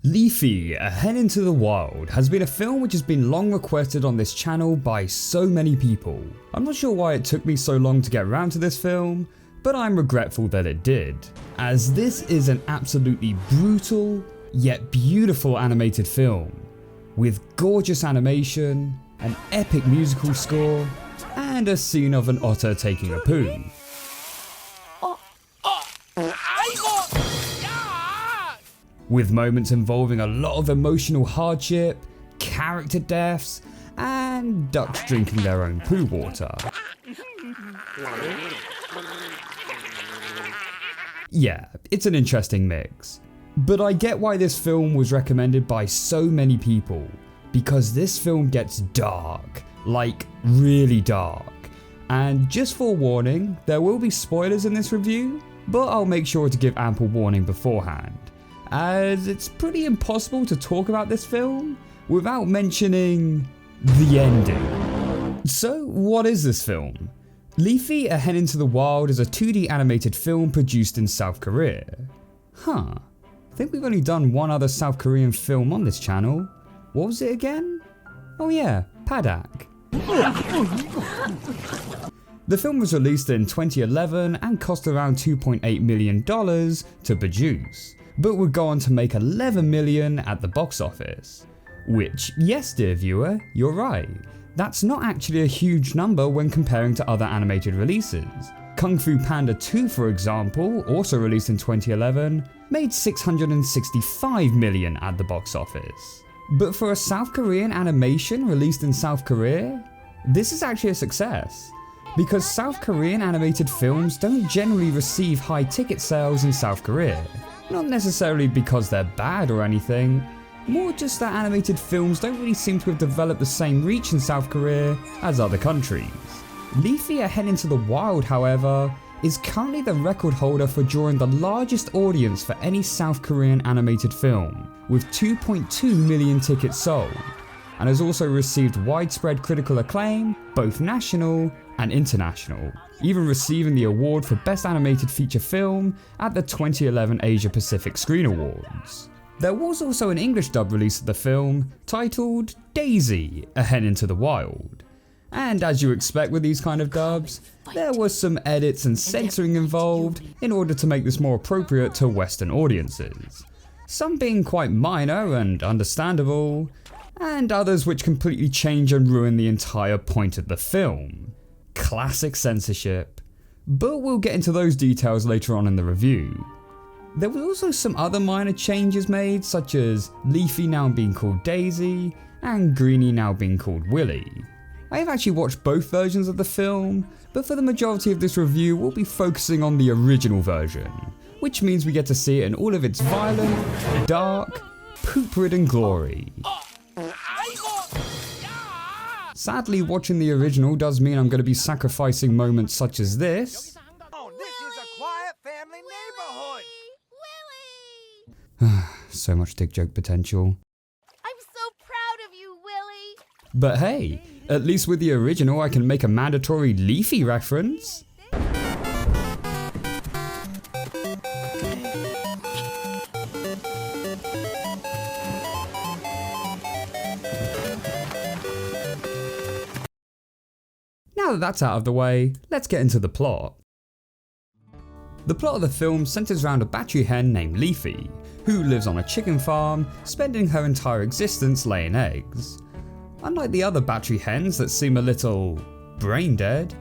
Leafie, A Hen into the Wild has been a film which has been long requested on this channel by so many people. I'm not sure why it took me so long to get around to this film, but I'm regretful that it did, as this is an absolutely brutal yet beautiful animated film with gorgeous animation, an epic musical score, and a scene of an otter taking a poo. With moments involving a lot of emotional hardship, character deaths, and ducks drinking their own poo water. Yeah, it's an interesting mix. But I get why this film was recommended by so many people, because this film gets dark, like really dark. And just forewarning, there will be spoilers in this review, but I'll make sure to give ample warning beforehand, as it's pretty impossible to talk about this film without mentioning the ending. So what is this film? Leafie, A Hen into the Wild is a 2D animated film produced in South Korea. I think we've only done one other South Korean film on this channel. What was it again? Oh yeah, Padak. The film was released in 2011 and cost around $2.8 million to produce, but would go on to make $11 million at the box office. Which, yes dear viewer, you're right, that's not actually a huge number when comparing to other animated releases. Kung Fu Panda 2, for example, also released in 2011, made $665 million at the box office. But for a South Korean animation released in South Korea, this is actually a success, because South Korean animated films don't generally receive high ticket sales in South Korea. Not necessarily because they're bad or anything, more just that animated films don't really seem to have developed the same reach in South Korea as other countries. Leafie, A Hen into the Wild, however, is currently the record holder for drawing the largest audience for any South Korean animated film, with 2.2 million tickets sold, and has also received widespread critical acclaim, both national and international, even receiving the award for Best Animated Feature Film at the 2011 Asia Pacific Screen Awards. There was also an English dub release of the film titled Daisy, A Hen into the Wild. And as you expect with these kind of dubs, there was some edits and censoring involved in order to make this more appropriate to Western audiences. Some being quite minor and understandable, and others which completely change and ruin the entire point of the film. Classic censorship, but we'll get into those details later on in the review. There were also some other minor changes made, such as Leafie now being called Daisy, and Greenie now being called Willy. I have actually watched both versions of the film, but for the majority of this review we'll be focusing on the original version, which means we get to see it in all of its violent, dark, poop-ridden glory. Sadly, watching the original does mean I'm going to be sacrificing moments such as this. Oh, this is a quiet family neighborhood. So much dick joke potential. I'm so proud of you, Willy. But hey, at least with the original I can make a mandatory Leafie reference. Now that that's out of the way, let's get into the plot. The plot of the film centers around a battery hen named Leafie, who lives on a chicken farm, spending her entire existence laying eggs. Unlike the other battery hens that seem a little brain dead,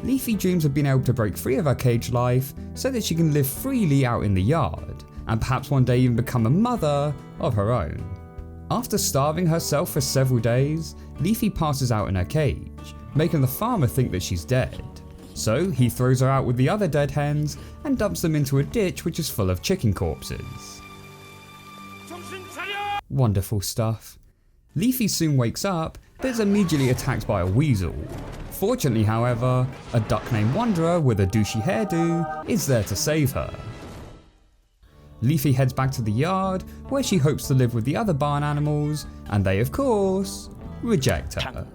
Leafie dreams of being able to break free of her cage life so that she can live freely out in the yard, and perhaps one day even become a mother of her own. After starving herself for several days, Leafie passes out in her cage, making the farmer think that she's dead. So he throws her out with the other dead hens and dumps them into a ditch which is full of chicken corpses. Wonderful stuff. Leafie soon wakes up, but is immediately attacked by a weasel. Fortunately, however, a duck named Wanderer with a douchey hairdo is there to save her. Leafie heads back to the yard, where she hopes to live with the other barn animals, and they of course reject her.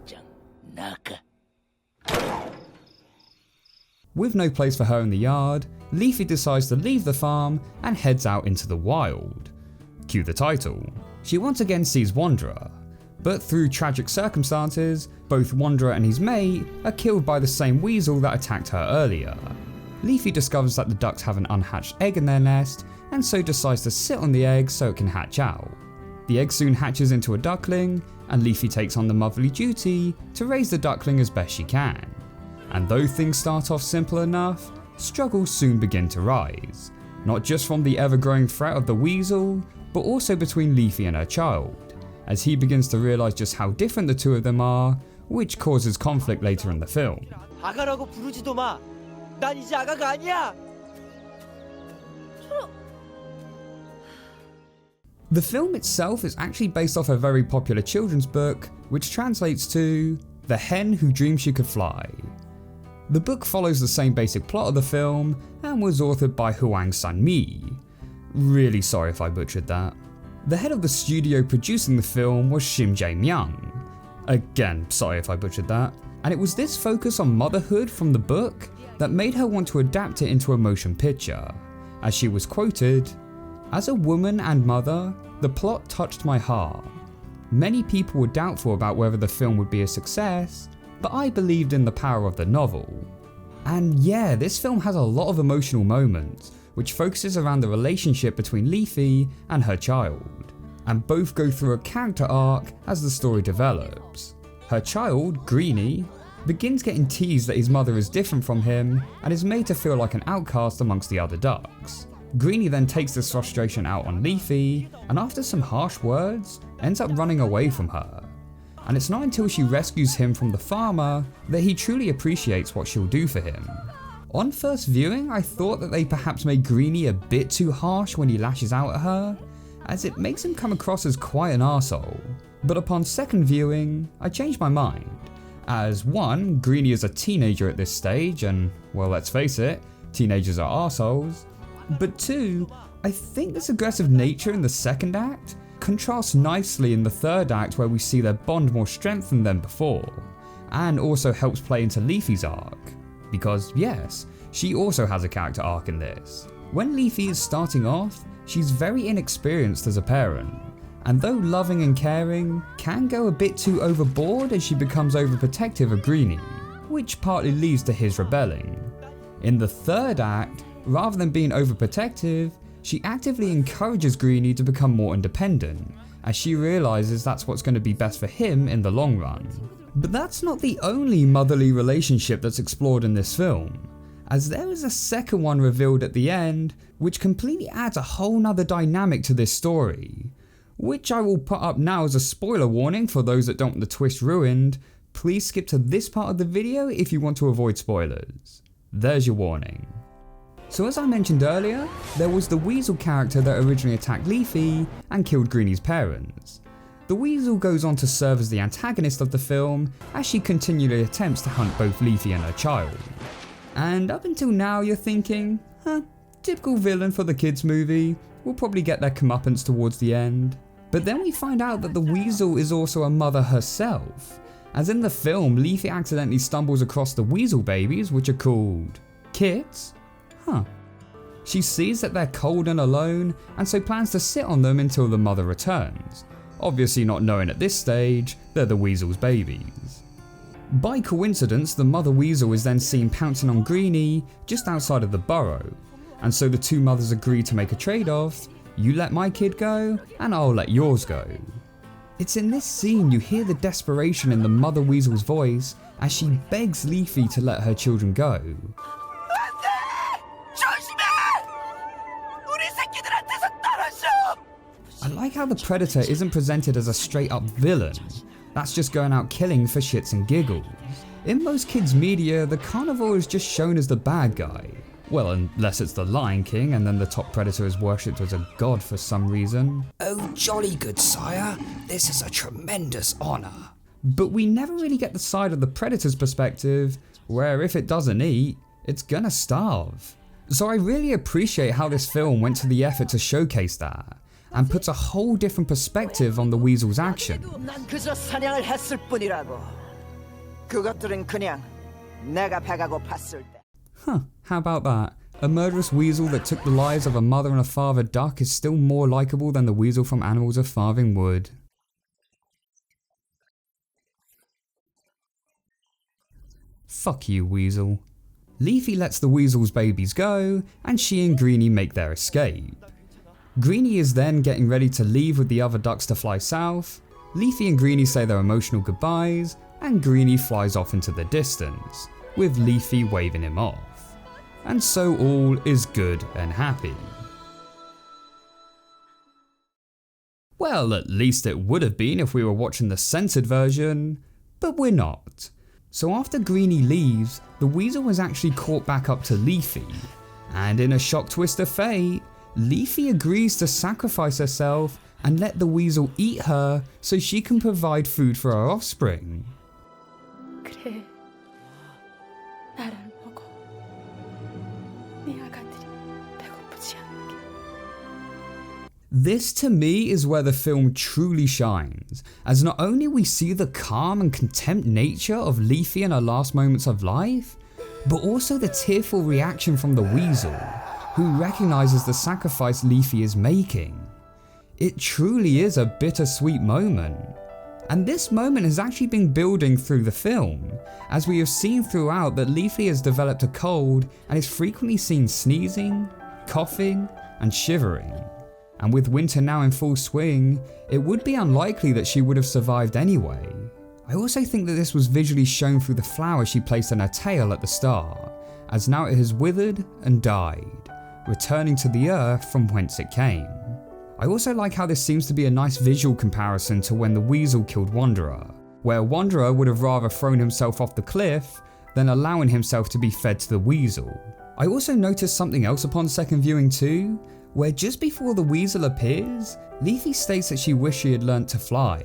With no place for her in the yard, Leafie decides to leave the farm and heads out into the wild. Cue the title. She once again sees Wanderer, but through tragic circumstances, both Wanderer and his mate are killed by the same weasel that attacked her earlier. Leafie discovers that the ducks have an unhatched egg in their nest, and so decides to sit on the egg so it can hatch out. The egg soon hatches into a duckling, and Leafie takes on the motherly duty to raise the duckling as best she can. And though things start off simple enough, struggles soon begin to rise, not just from the ever-growing threat of the weasel, but also between Leafie and her child, as he begins to realise just how different the two of them are, which causes conflict later in the film. 아가라고 부르지도 마. 난 이제 아가가 아니야. The film itself is actually based off a very popular children's book, which translates to The Hen Who Dreamed She Could Fly. The book follows the same basic plot of the film and was authored by Huang San-mi. Really sorry if I butchered that. The head of the studio producing the film was Shim Jae-myung. Again, sorry if I butchered that. And it was this focus on motherhood from the book that made her want to adapt it into a motion picture, as she was quoted, "As a woman and mother, the plot touched my heart. Many people were doubtful about whether the film would be a success, but I believed in the power of the novel." And yeah, this film has a lot of emotional moments, which focuses around the relationship between Leafie and her child, and both go through a character arc as the story develops. Her child, Greenie, begins getting teased that his mother is different from him and is made to feel like an outcast amongst the other ducks. Greenie then takes this frustration out on Leafie, and after some harsh words, ends up running away from her. And it's not until she rescues him from the farmer that he truly appreciates what she'll do for him. On first viewing, I thought that they perhaps made Greenie a bit too harsh when he lashes out at her, as it makes him come across as quite an arsehole. But upon second viewing, I changed my mind, as one, Greenie is a teenager at this stage, and well, let's face it, teenagers are arseholes. But two, I think this aggressive nature in the second act contrasts nicely in the third act, where we see their bond more strengthened than before, and also helps play into Leafie's arc. Because yes, she also has a character arc in this. When Leafie is starting off, she's very inexperienced as a parent, and though loving and caring, can go a bit too overboard as she becomes overprotective of Greenie, which partly leads to his rebelling. In the third act, rather than being overprotective, she actively encourages Greenie to become more independent, as she realises that's what's going to be best for him in the long run. But that's not the only motherly relationship that's explored in this film, as there is a second one revealed at the end, which completely adds a whole nother dynamic to this story, which I will put up now as a spoiler warning for those that don't want the twist ruined. Please skip to this part of the video if you want to avoid spoilers. There's your warning. So as I mentioned earlier, there was the weasel character that originally attacked Leafie and killed Greenie's parents. The weasel goes on to serve as the antagonist of the film, as she continually attempts to hunt both Leafie and her child. And up until now you're thinking, typical villain for the kids movie, we'll probably get their comeuppance towards the end. But then we find out that the weasel is also a mother herself, as in the film Leafie accidentally stumbles across the weasel babies, which are called kits. She sees that they're cold and alone, and so plans to sit on them until the mother returns, obviously not knowing at this stage they're the weasel's babies. By coincidence, the mother weasel is then seen pouncing on Greenie just outside of the burrow, and so the two mothers agree to make a trade-off: you let my kid go, and I'll let yours go. It's in this scene you hear the desperation in the mother weasel's voice as she begs Leafie to let her children go. I like how the predator isn't presented as a straight up villain, that's just going out killing for shits and giggles. In most kids media, the carnivore is just shown as the bad guy. Well, unless it's the Lion King and then the top predator is worshipped as a god for some reason. Oh jolly good sire, this is a tremendous honour. But we never really get the side of the predator's perspective, where if it doesn't eat, it's gonna starve. So I really appreciate how this film went to the effort to showcase that, and puts a whole different perspective on the weasel's action. 난 그저 사냥을 했을 뿐이라고. 그것들은 그냥 내가 배가 고팠을 때. How about that? A murderous weasel that took the lives of a mother and a father duck is still more likeable than the weasel from Animals of Farthing Wood. Fuck you, weasel. Leafie lets the weasel's babies go, and she and Greenie make their escape. Greenie is then getting ready to leave with the other ducks to fly south. Leafie and Greenie say their emotional goodbyes, and Greenie flies off into the distance, with Leafie waving him off. And so all is good and happy. Well, at least it would have been if we were watching the censored version, but we're not. So after Greenie leaves, the weasel was actually caught back up to Leafie, and in a shock twist of fate, Leafie agrees to sacrifice herself and let the weasel eat her so she can provide food for her offspring. 그래, 나를 먹어. 네 아가들이 배고프지 않게. This to me is where the film truly shines, as not only we see the calm and contempt nature of Leafie in her last moments of life, but also the tearful reaction from the weasel, who recognises the sacrifice Leafie is making. It truly is a bittersweet moment. And this moment has actually been building through the film, as we have seen throughout that Leafie has developed a cold and is frequently seen sneezing, coughing, and shivering. And with winter now in full swing, it would be unlikely that she would have survived anyway. I also think that this was visually shown through the flower she placed on her tail at the start, as now it has withered and died, returning to the earth from whence it came. I also like how this seems to be a nice visual comparison to when the weasel killed Wanderer, where Wanderer would have rather thrown himself off the cliff than allowing himself to be fed to the weasel. I also noticed something else upon second viewing too, where just before the weasel appears, Leafie states that she wished she had learnt to fly.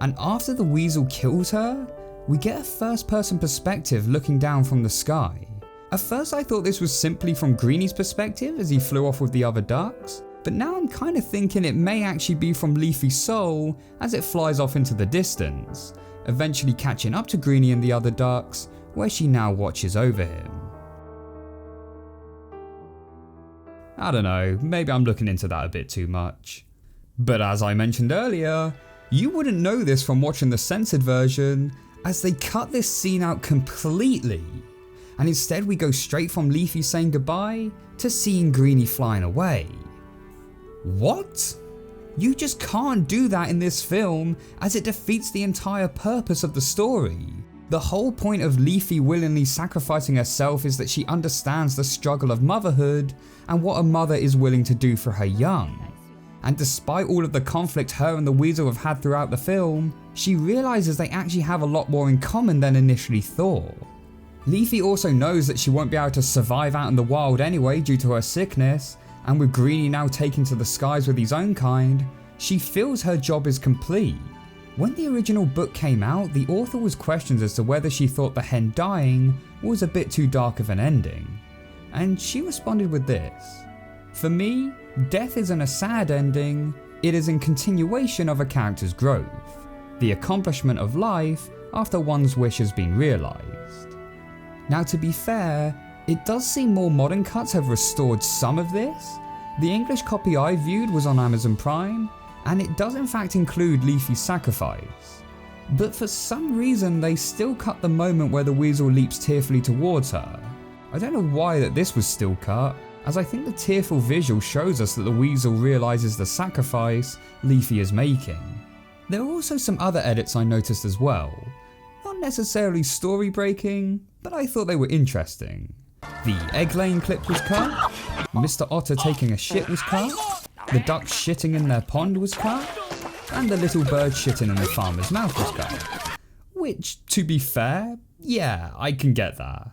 And after the weasel kills her, we get a first person perspective looking down from the sky. At first I thought this was simply from Greenie's perspective as he flew off with the other ducks, but now I'm kind of thinking it may actually be from Leafie's soul as it flies off into the distance, eventually catching up to Greenie and the other ducks, where she now watches over him. I don't know, maybe I'm looking into that a bit too much. But as I mentioned earlier, you wouldn't know this from watching the censored version, as they cut this scene out completely, and instead we go straight from Leafie saying goodbye to seeing Greenie flying away. What? You just can't do that in this film, as it defeats the entire purpose of the story. The whole point of Leafie willingly sacrificing herself is that she understands the struggle of motherhood and what a mother is willing to do for her young. And despite all of the conflict her and the weasel have had throughout the film, she realises they actually have a lot more in common than initially thought. Leafie also knows that she won't be able to survive out in the wild anyway due to her sickness, and with Greenie now taken to the skies with his own kind, she feels her job is complete. When the original book came out, the author was questioned as to whether she thought the hen dying was a bit too dark of an ending, and she responded with this: "For me, death isn't a sad ending, it is a continuation of a character's growth, the accomplishment of life after one's wish has been realised." Now to be fair, it does seem more modern cuts have restored some of this. The English copy I viewed was on Amazon Prime, and it does in fact include Leafie's sacrifice. But for some reason they still cut the moment where the weasel leaps tearfully towards her. I don't know why that this was still cut, as I think the tearful visual shows us that the weasel realises the sacrifice Leafie is making. There are also some other edits I noticed as well. Not necessarily story breaking, but I thought they were interesting. The egg laying clip was cut, Mr. Otter taking a shit was cut, the ducks shitting in their pond was cut, and the little bird shitting in the farmer's mouth was cut. Which, to be fair, yeah, I can get that.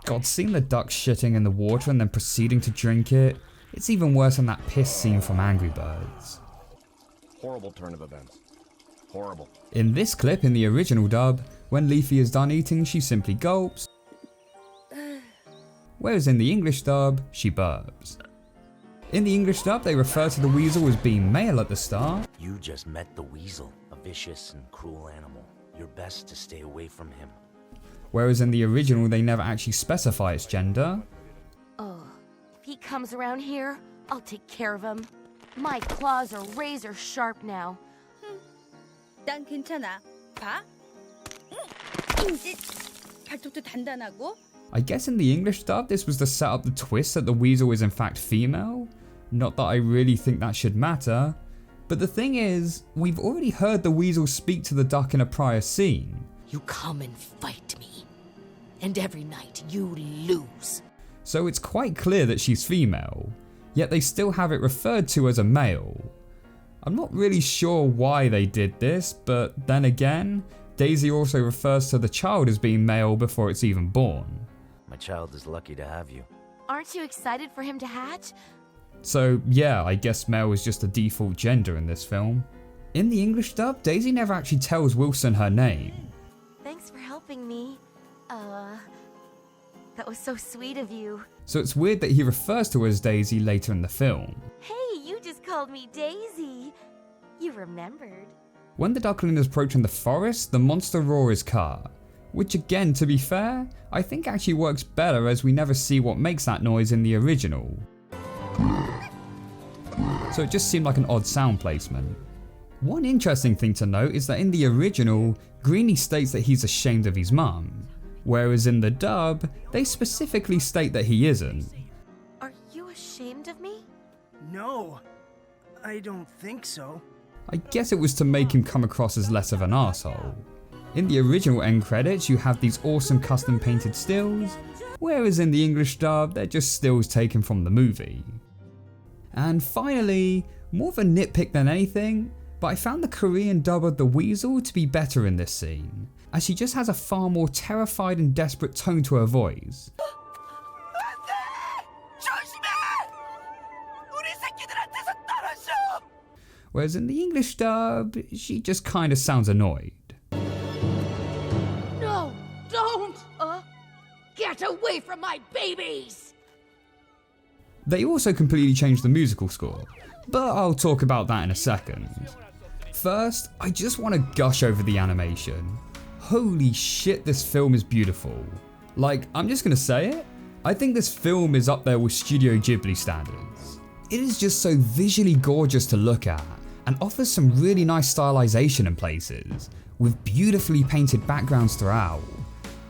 God, seeing the ducks shitting in the water and then proceeding to drink it, it's even worse than that piss scene from Angry Birds. Horrible turn of events. Horrible. In this clip in the original dub, when Leafie is done eating, she simply gulps, whereas in the English dub, she burps. In the English dub, they refer to the weasel as being male at the start. You just met the weasel, a vicious and cruel animal. You're best to stay away from him. Whereas in the original, they never actually specify its gender. Oh, he comes around here, I'll take care of him. My claws are razor sharp now. 난 괜찮아. 봐. 이제 발톱도 단단하고. I guess in the English dub this was to set up the twist that the weasel is in fact female. Not that I really think that should matter. But the thing is, we've already heard the weasel speak to the duck in a prior scene. You come and fight me, and every night you lose. So it's quite clear that she's female, yet they still have it referred to as a male. I'm not really sure why they did this, but then again, Daisy also refers to the child as being male before it's even born. My child is lucky to have you. Aren't you excited for him to hatch? So yeah, I guess male is just the default gender in this film. In the English dub, Daisy never actually tells Wilson her name. Thanks for helping me. That was so sweet of you. So it's weird that he refers to her as Daisy later in the film. Hey, you just called me Daisy. You remembered. When the duckling is approaching the forest, the monster roar is cut. Which again, to be fair, I think actually works better as we never see what makes that noise in the original. So it just seemed like an odd sound placement. One interesting thing to note is that in the original, Greenie states that he's ashamed of his mum, whereas in the dub, they specifically state that he isn't. Are you ashamed of me? No, I don't think so. I guess it was to make him come across as less of an arsehole. In the original end credits, you have these awesome custom painted stills, whereas in the English dub, they're just stills taken from the movie. And finally, more of a nitpick than anything, but I found the Korean dub of the weasel to be better in this scene, as she just has a far more terrified and desperate tone to her voice. Whereas in the English dub, she just kinda sounds annoyed. No, don't! Get away from my babies! They also completely changed the musical score, but I'll talk about that in a second. First, I just want to gush over the animation. Holy shit, this film is beautiful. Like, I'm just gonna say it, I think this film is up there with Studio Ghibli standards. It is just so visually gorgeous to look at, and offers some really nice stylization in places, with beautifully painted backgrounds throughout.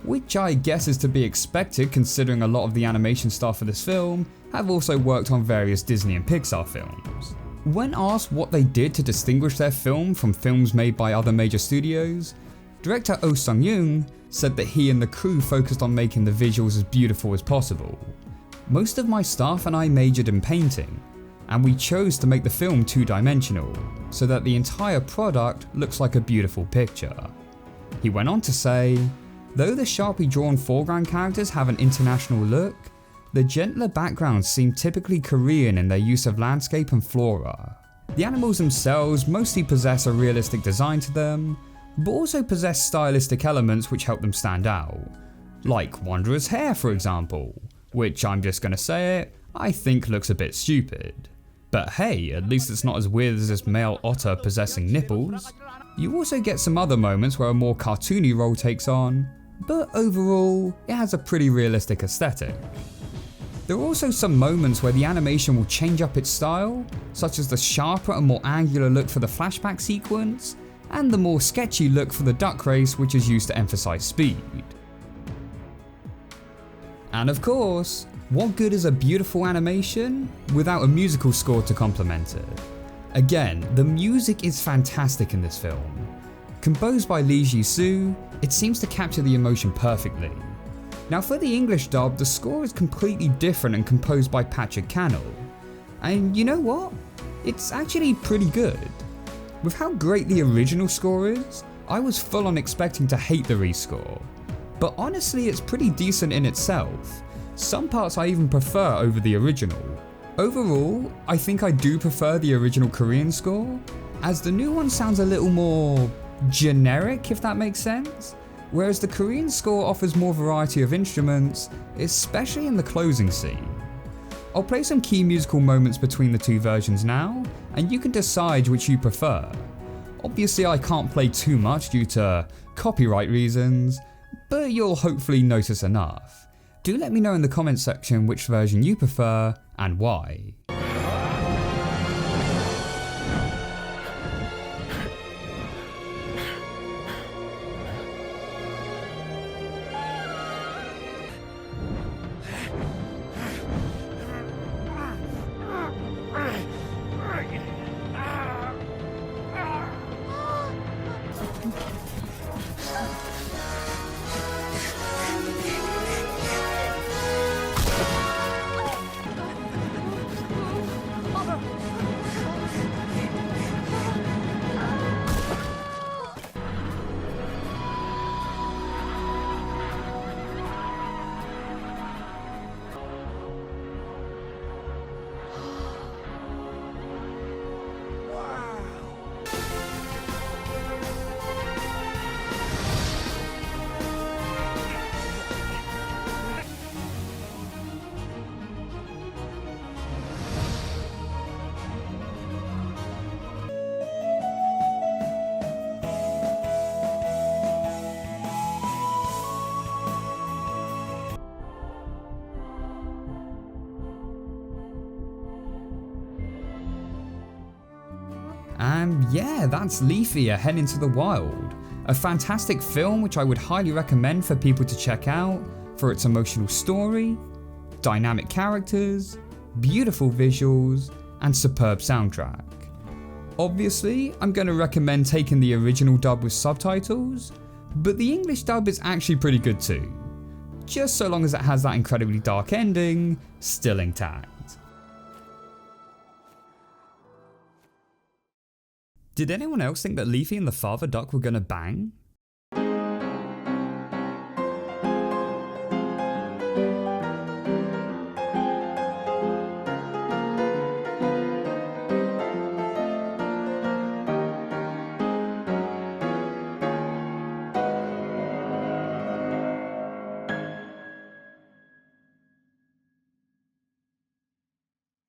Which I guess is to be expected considering a lot of the animation staff for this film have also worked on various Disney and Pixar films. When asked what they did to distinguish their film from films made by other major studios, director Oh Sung-yoon said that he and the crew focused on making the visuals as beautiful as possible. Most of my staff and I majored in painting, and we chose to make the film two-dimensional, so that the entire product looks like a beautiful picture. He went on to say, though the sharply drawn foreground characters have an international look, the gentler backgrounds seem typically Korean in their use of landscape and flora. The animals themselves mostly possess a realistic design to them, but also possess stylistic elements which help them stand out. Like Wanderer's hair for example, which I'm just gonna say it, I think looks a bit stupid. But hey, at least it's not as weird as this male otter possessing nipples. You also get some other moments where a more cartoony role takes on, but overall, it has a pretty realistic aesthetic. There are also some moments where the animation will change up its style, such as the sharper and more angular look for the flashback sequence, and the more sketchy look for the duck race, which is used to emphasize speed. And of course, what good is a beautiful animation without a musical score to complement it? Again, the music is fantastic in this film. Composed by Lee Ji-soo, it seems to capture the emotion perfectly. Now for the English dub, the score is completely different and composed by Patrick Cannell. And you know what? It's actually pretty good. With how great the original score is, I was full on expecting to hate the rescore. But honestly, it's pretty decent in itself. Some parts I even prefer over the original. Overall, I think I do prefer the original Korean score, as the new one sounds a little more generic, if that makes sense. Whereas the Korean score offers more variety of instruments, especially in the closing scene. I'll play some key musical moments between the two versions now, and you can decide which you prefer. Obviously I can't play too much due to copyright reasons, but you'll hopefully notice enough. Do let me know in the comments section which version you prefer and why. And yeah, that's Leafie, A Head into the Wild. A fantastic film which I would highly recommend for people to check out for its emotional story, dynamic characters, beautiful visuals, and superb soundtrack. Obviously, I'm going to recommend taking the original dub with subtitles, but the English dub is actually pretty good too, just so long as it has that incredibly dark ending still intact. Did anyone else think that Leafie and the father duck were gonna bang?